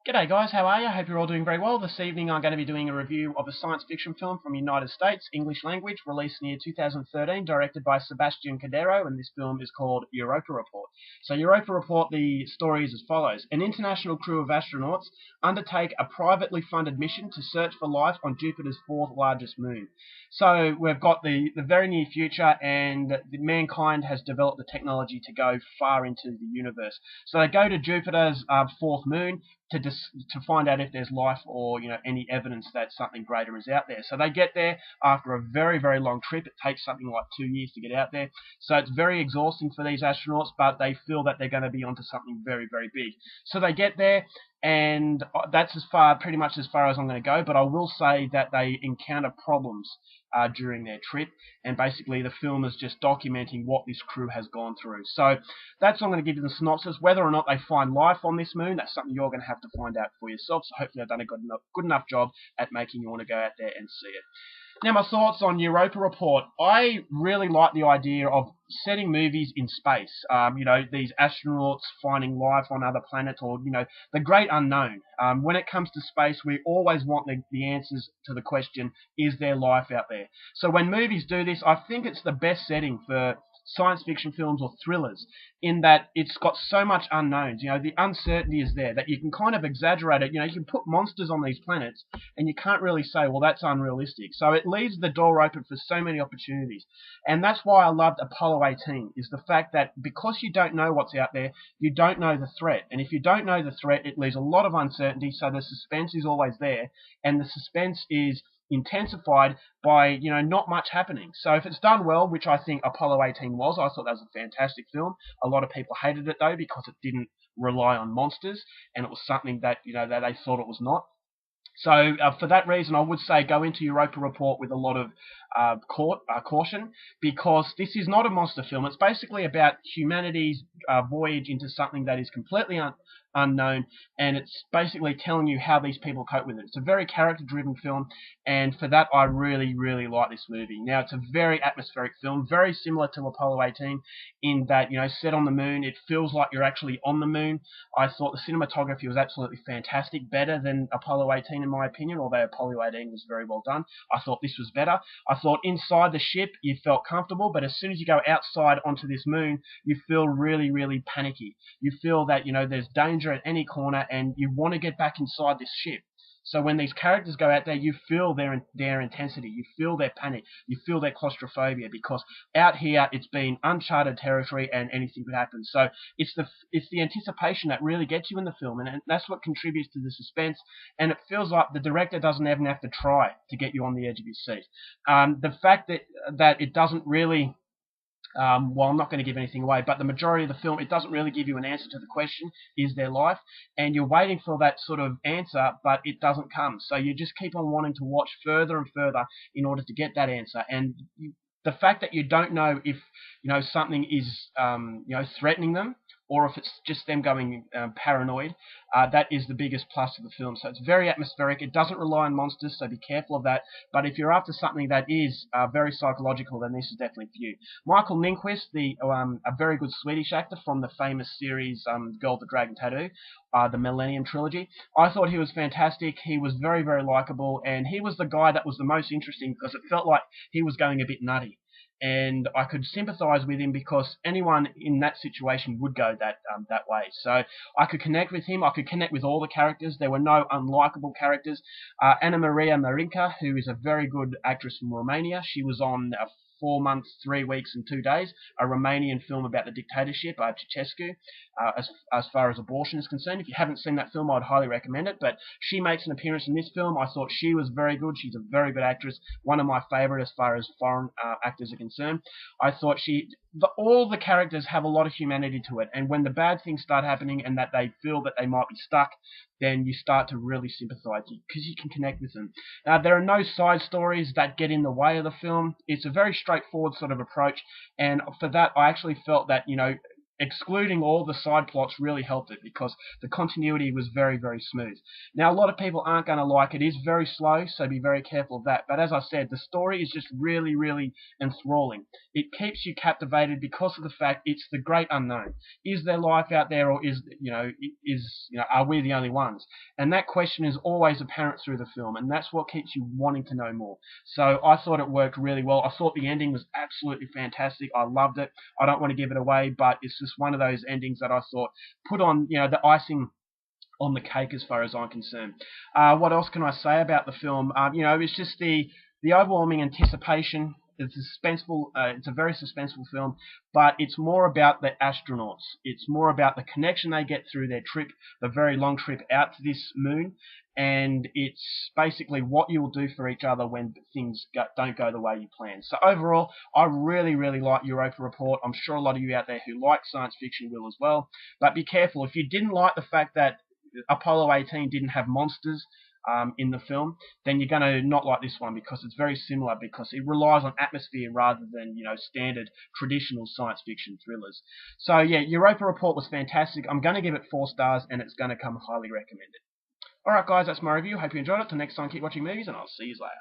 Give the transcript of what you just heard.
G'day guys, how are you? Hope you're all doing very well. This evening I'm going to be doing a review of a science fiction film from the United States, English language, released in the year 2013, directed by Sebastian Cordero, and this film is called Europa Report. So Europa Report, the story is as follows. An international crew of astronauts undertake a privately funded mission to search for life on Jupiter's fourth largest moon. So we've got the very near future, and mankind has developed the technology to go far into the universe. So they go to Jupiter's fourth moon, to find out if there's life or any evidence that something greater is out there. So they get there after a very long trip. It takes something like 2 years to get out there. So it's very exhausting for these astronauts, but they feel that they're going to be onto something very big. So they get there, and that's pretty much as far as I'm going to go. But I will say that they encounter problems during their trip, and basically the film is just documenting what this crew has gone through. So that's all I'm going to give you the synopsis. Whether or not they find life on this moon, that's something you're going to have to find out for yourself. So hopefully I've done a good enough job at making you want to go out there and see it. Now, my thoughts on Europa Report. I really like the idea of setting movies in space. These astronauts finding life on other planets, or the great unknown. When it comes to space, we always want the answers to the question: is there life out there? So when movies do this, I think it's the best setting for science fiction films or thrillers, in that it's got so much unknowns. The uncertainty is there that you can kind of exaggerate it. You can put monsters on these planets, and you can't really say, well, that's unrealistic. So it leaves the door open for so many opportunities. And that's why I loved Apollo 18, is the fact that because you don't know what's out there, you don't know the threat. And if you don't know the threat, it leaves a lot of uncertainty, so the suspense is always there. And the suspense is intensified by not much happening. So if it's done well, which I think Apollo 18 was, I thought that was a fantastic film. A lot of people hated it though because it didn't rely on monsters, and it was something that that they thought it was not. So for that reason, I would say go into Europa Report with a lot of caution, because this is not a monster film. It's basically about humanity's voyage into something that is completely unknown, and it's basically telling you how these people cope with it. It's a very character-driven film, and for that, I really like this movie. Now, it's a very atmospheric film, very similar to Apollo 18, in that, set on the moon, it feels like you're actually on the moon. I thought the cinematography was absolutely fantastic, better than Apollo 18 in my opinion, although Apollo 18 was very well done. I thought this was better. I thought inside the ship you felt comfortable, but as soon as you go outside onto this moon, you feel really panicky. You feel that, there's danger at any corner, and you want to get back inside this ship. So when these characters go out there, you feel their intensity, you feel their panic, you feel their claustrophobia, because out here it's been uncharted territory and anything could happen. So it's the anticipation that really gets you in the film, and that's what contributes to the suspense. And it feels like the director doesn't even have to try to get you on the edge of his seat. The fact that it doesn't really well, I'm not going to give anything away, but the majority of the film, it doesn't really give you an answer to the question, is there life? And you're waiting for that sort of answer, but it doesn't come. So you just keep on wanting to watch further and further in order to get that answer. And the fact that you don't know if something is threatening them, or if it's just them going paranoid, that is the biggest plus of the film. So it's very atmospheric. It doesn't rely on monsters, so be careful of that. But if you're after something that is very psychological, then this is definitely for you. Michael Nyqvist, a very good Swedish actor from the famous series Girl with the Dragon Tattoo, the Millennium Trilogy. I thought he was fantastic. He was very likable, and he was the guy that was the most interesting because it felt like he was going a bit nutty. And I could sympathise with him because anyone in that situation would go that way. So I could connect with him. I could connect with all the characters. There were no unlikable characters. Anna Maria Marinka, who is a very good actress from Romania, she was on 4 months, 3 weeks, and 2 days, a Romanian film about the dictatorship, Ceausescu, as far as abortion is concerned. If you haven't seen that film, I'd highly recommend it. But she makes an appearance in this film. I thought she was very good. She's a very good actress, one of my favourite as far as foreign actors are concerned. I thought all the characters have a lot of humanity to it, and when the bad things start happening and that they feel that they might be stuck, then you start to really sympathise because you can connect with them. There are no side stories that get in the way of the film. It's a very straightforward sort of approach, and for that I actually felt that excluding all the side plots really helped it because the continuity was very, very smooth. Now, a lot of people aren't going to like it. It is very slow, so be very careful of that. But as I said, the story is just really, really enthralling. It keeps you captivated because of the fact it's the great unknown. Is there life out there, or are we the only ones? And that question is always apparent through the film, and that's what keeps you wanting to know more. So I thought it worked really well. I thought the ending was absolutely fantastic. I loved it. I don't want to give it away, but it's just one of those endings that I thought put on, the icing on the cake as far as I'm concerned. What else can I say about the film? It's just the overwhelming anticipation. It's suspenseful. It's a very suspenseful film, but it's more about the astronauts. It's more about the connection they get through their trip, the very long trip out to this moon, and it's basically what you'll do for each other when things don't go the way you plan. So overall, I really, really like Europa Report. I'm sure a lot of you out there who like science fiction will as well. But be careful. If you didn't like the fact that Apollo 18 didn't have monsters in the film, then you're going to not like this one because it's very similar, because it relies on atmosphere rather than standard traditional science fiction thrillers. So yeah, Europa Report was fantastic. I'm going to give it 4 stars, and it's going to come highly recommended. Alright guys, that's my review. Hope you enjoyed it. Till next time, keep watching movies, and I'll see you later.